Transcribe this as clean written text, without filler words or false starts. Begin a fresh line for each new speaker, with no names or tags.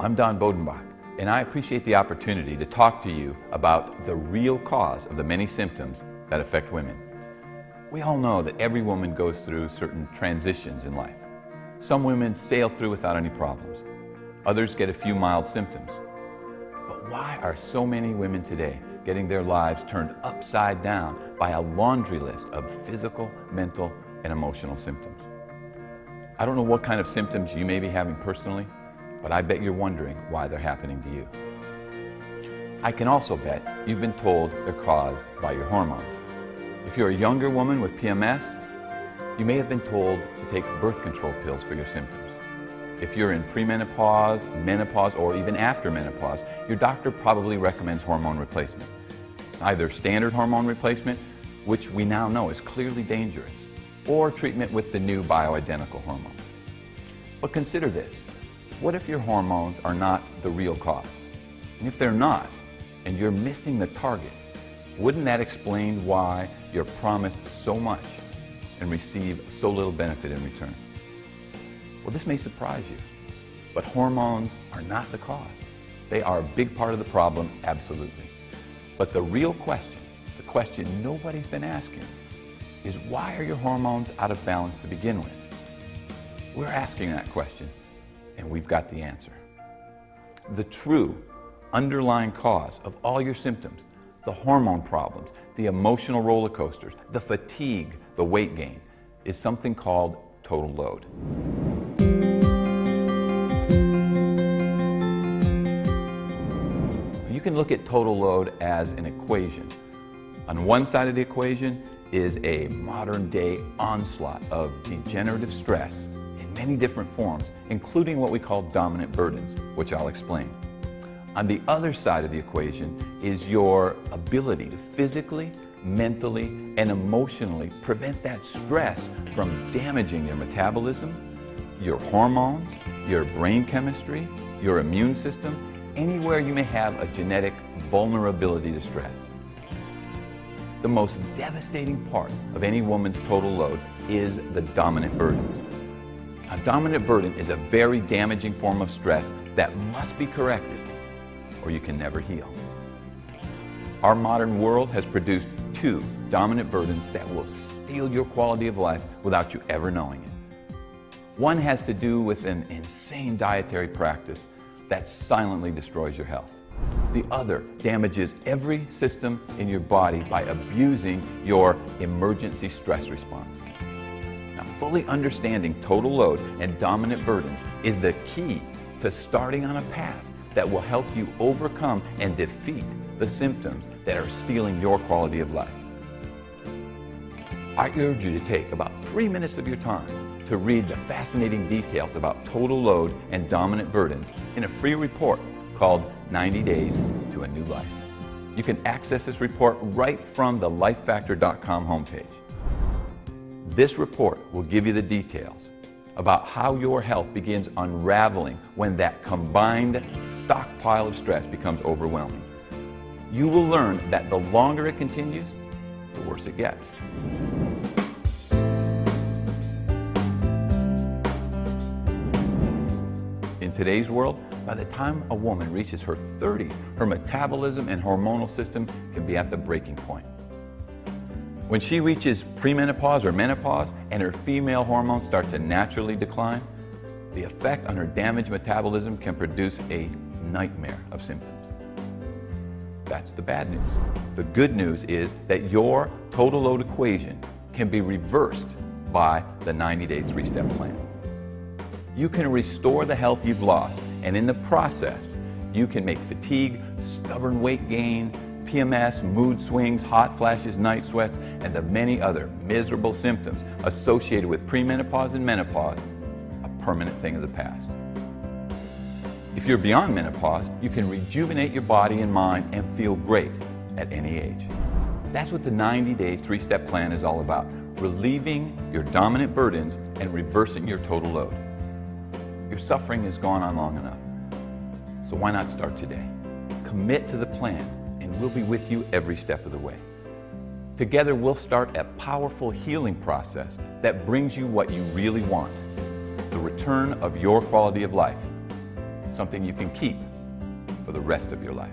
I'm Don Bodenbach, and I appreciate the opportunity to talk to you about the real cause of the many symptoms that affect women. We all know that every woman goes through certain transitions in life. Some women sail through without any problems. Others get a few mild symptoms. But why are so many women today getting their lives turned upside down by a laundry list of physical, mental, and emotional symptoms? I don't know what kind of symptoms you may be having personally, but I bet you're wondering why they're happening to you. I can also bet you've been told they're caused by your hormones. If you're a younger woman with PMS, you may have been told to take birth control pills for your symptoms. If you're in premenopause, menopause, or even after menopause, your doctor probably recommends hormone replacement. Either standard hormone replacement, which we now know is clearly dangerous, or treatment with the new bioidentical hormone. But consider this. What if your hormones are not the real cause? And if they're not, and you're missing the target, wouldn't that explain why you're promised so much and receive so little benefit in return? Well, this may surprise you, but hormones are not the cause. They are a big part of the problem, absolutely. But the real question, the question nobody's been asking, is why are your hormones out of balance to begin with? We're asking that question, and we've got the answer. The true underlying cause of all your symptoms, the hormone problems, the emotional roller coasters, the fatigue, the weight gain, is something called total load. You can look at total load as an equation. On one side of the equation is a modern-day onslaught of degenerative stress in many different forms, including what we call dominant burdens, which I'll explain. On the other side of the equation is your ability to physically, mentally, and emotionally prevent that stress from damaging your metabolism, your hormones, your brain chemistry, your immune system, anywhere you may have a genetic vulnerability to stress. The most devastating part of any woman's total load is the dominant burdens. A dominant burden is a very damaging form of stress that must be corrected, or you can never heal. Our modern world has produced two dominant burdens that will steal your quality of life without you ever knowing it. One has to do with an insane dietary practice that silently destroys your health. The other damages every system in your body by abusing your emergency stress response. Now, fully understanding total load and dominant burdens is the key to starting on a path that will help you overcome and defeat the symptoms that are stealing your quality of life. I urge you to take about 3 minutes of your time to read the fascinating details about total load and dominant burdens in a free report called 90 Days to a New Life. You can access this report right from the lifefactor.com homepage. This report will give you the details about how your health begins unraveling when that combined stockpile of stress becomes overwhelming. You will learn that the longer it continues, the worse it gets. In today's world, by the time a woman reaches her 30s, her metabolism and hormonal system can be at the breaking point. When she reaches premenopause or menopause and her female hormones start to naturally decline, the effect on her damaged metabolism can produce a nightmare of symptoms. That's the bad news. The good news is that your total load equation can be reversed by the 90-day three-step plan. You can restore the health you've lost, and in the process, you can make fatigue, stubborn weight gain, PMS, mood swings, hot flashes, night sweats, and the many other miserable symptoms associated with premenopause and menopause a permanent thing of the past. If you're beyond menopause, you can rejuvenate your body and mind and feel great at any age. That's what the 90-day three-step plan is all about, relieving your dominant burdens and reversing your total load. Your suffering has gone on long enough, so why not start today? Commit to the plan, and we'll be with you every step of the way. Together, we'll start a powerful healing process that brings you what you really want, the return of your quality of life. something you can keep for the rest of your life.